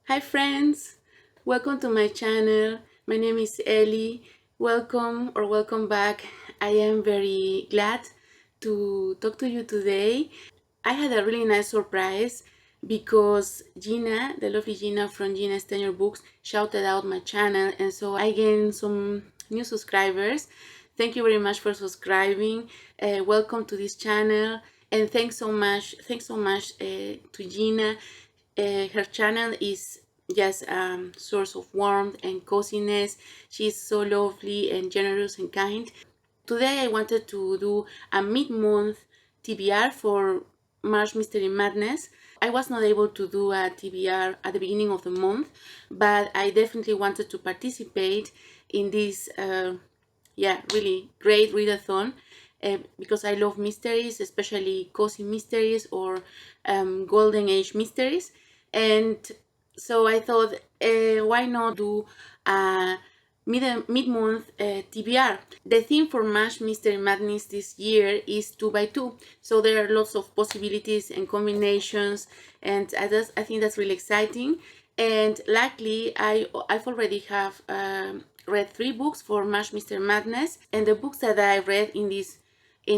Hi friends, welcome to my channel. My name is Ellie. Welcome back. I am very glad to talk to you today. I had a really nice surprise because Gina, the lovely Gina from Gina's Tenure Books, shouted out my channel, and so I gained some new subscribers. Thank you very much for subscribing. Welcome to this channel, and thanks so much to Gina. Her channel is just a source of warmth and coziness. She's so lovely and generous and kind. Today I wanted to do a mid-month TBR for March Mystery Madness. I was not able to do a TBR at the beginning of the month, but I definitely wanted to participate in this really great readathon because I love mysteries, especially cozy mysteries or golden age mysteries. And so I thought, why not do a mid-month TBR. The theme for March Mystery Madness this year is 2 by 2, so there are lots of possibilities and combinations, and I think that's really exciting. And luckily, I've already have read 3 books for March Mystery Madness, and the books that I read in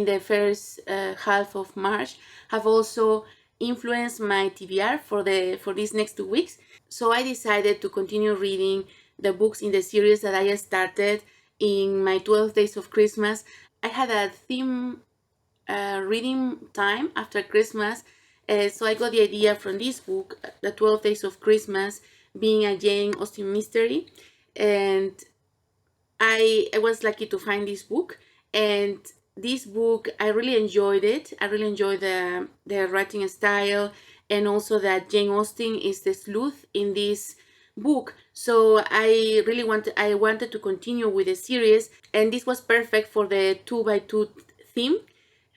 the first half of March have also influenced my TBR for these next 2 weeks. So I decided to continue reading the books in the series that I started in my 12 days of Christmas. I had a theme reading time after Christmas, so I got the idea from this book, The 12 Days of Christmas, being a Jane Austen mystery, and I was lucky to find this book. And this book, I really enjoyed it. I really enjoyed the writing style, and also that Jane Austen is the sleuth in this book. So I wanted to continue with the series, and this was perfect for the 2 by 2 theme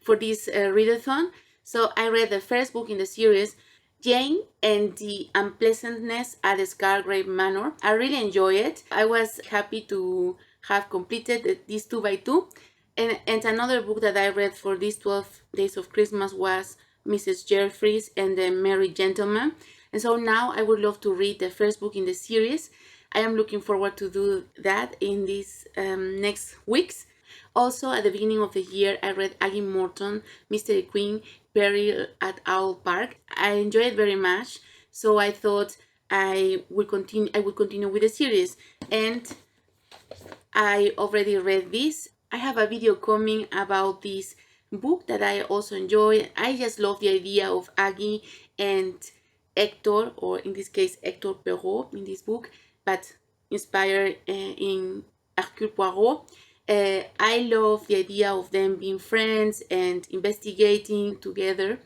for this readathon. So I read the first book in the series, Jane and the Unpleasantness at the Scargrave Manor. I really enjoyed it. I was happy to have completed this 2 by 2. And another book that I read for these 12 days of Christmas was Mrs. Jeffries and the Merry Gentleman. And so now I would love to read the first book in the series. I am looking forward to do that in these next weeks. Also, at the beginning of the year, I read Aggie Morton, Mystery Queen, Peril at Owl Park. I enjoyed it very much, so I thought I would continue with the series. And I already read this. I have a video coming about this book that I also enjoy. I just love the idea of Aggie and Hector, or in this case Hector Perrault in this book, but inspired in Hercule Poirot. I love the idea of them being friends and investigating together.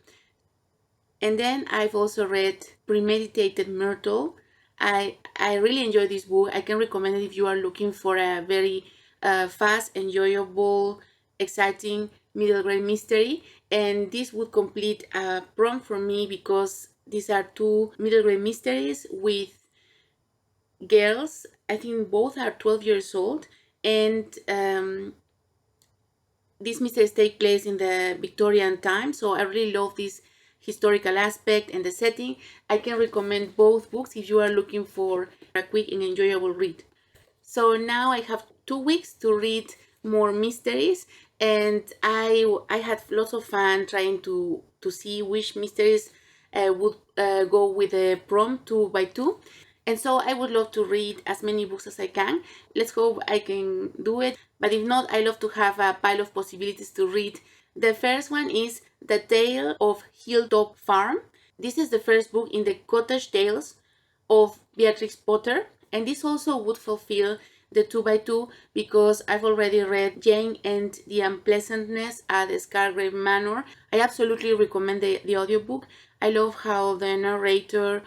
And then I've also read Premeditated Myrtle. I really enjoy this book. I can recommend it if you are looking for a very fast, enjoyable, exciting middle grade mystery. And this would complete a prompt for me because these are 2 middle grade mysteries with girls. I think both are 12 years old, and these mysteries take place in the Victorian time, so I really love this historical aspect and the setting. I can recommend both books if you are looking for a quick and enjoyable read. So now I have 2 weeks to read more mysteries, and I had lots of fun trying to see which mysteries would go with the prompt 2 by 2. And so I would love to read as many books as I can. Let's hope I can do it. But if not, I love to have a pile of possibilities to read. The first one is The Tale of Hilltop Farm. This is the first book in the Cottage Tales of Beatrix Potter. And this also would fulfill the 2 by 2 because I've already read Jane and the Unpleasantness at the Scargrave Manor. I absolutely recommend the audiobook. I love how the narrator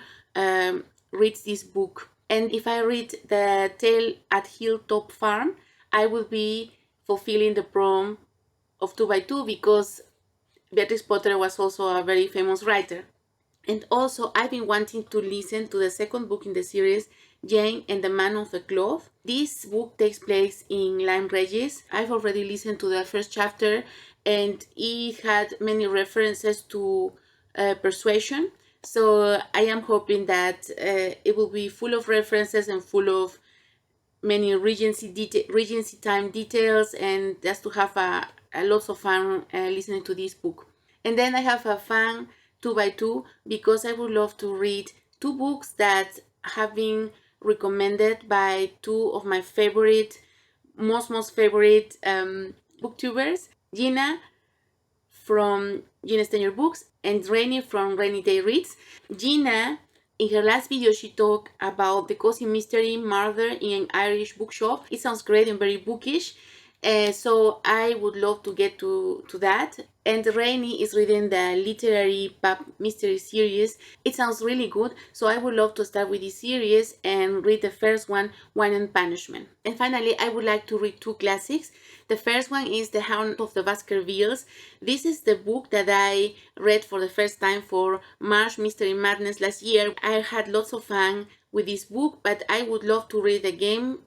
reads this book. And if I read The Tale at Hilltop Farm, I will be fulfilling the prompt of 2 by 2 because Beatrix Potter was also a very famous writer. And also, I've been wanting to listen to the second book in the series, Jane and the Man of the Cloth. This book takes place in Lyme Regis. I've already listened to the first chapter, and it had many references to persuasion. So I am hoping that it will be full of references and full of many Regency time details, and just to have a lots of fun listening to this book. And then I have a fun 2 by 2 because I would love to read 2 books that have been recommended by 2 of my favorite, most favorite booktubers, Gina from Gina's Tenure Books and Rainy from Rainy Day Reads. Gina, in her last video, she talked about the cozy mystery murder in an Irish bookshop. It sounds great and very bookish. So I would love to get to that. And Rainy is reading the literary pub mystery series. It sounds really good. So I would love to start with this series and read the first one, Wine and Punishment. And finally, I would like to read 2 classics. The first one is The Hound of the Baskervilles. This is the book that I read for the first time for March Mystery Madness last year. I had lots of fun with this book, but I would love to read again.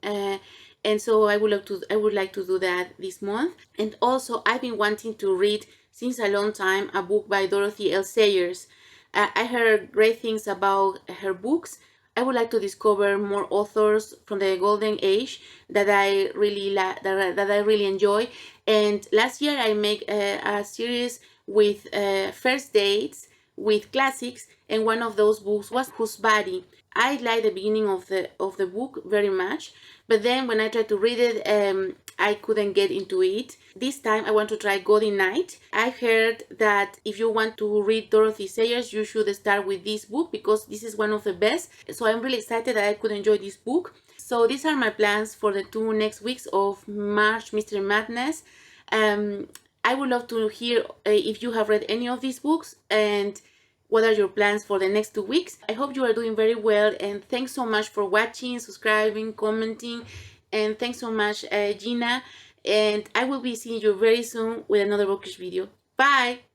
And so I would like to do that this month. And also, I've been wanting to read since a long time a book by Dorothy L. Sayers. I heard great things about her books. I would like to discover more authors from the golden age that I really that I really enjoy. And last year I made a series with first dates with classics, and one of those books was Whose Body. I liked the beginning of the book very much, but then when I tried to read it, I couldn't get into it. This time I want to try Gaudy Night. I heard that if you want to read Dorothy Sayers, you should start with this book because this is one of the best. So I'm really excited that I could enjoy this book. So these are my plans for the 2 next weeks of March Mystery Madness. I would love to hear if you have read any of these books and what are your plans for the next 2 weeks. I hope you are doing very well, and thanks so much for watching, subscribing, commenting, and thanks so much, Gina. And I will be seeing you very soon with another bookish video. Bye!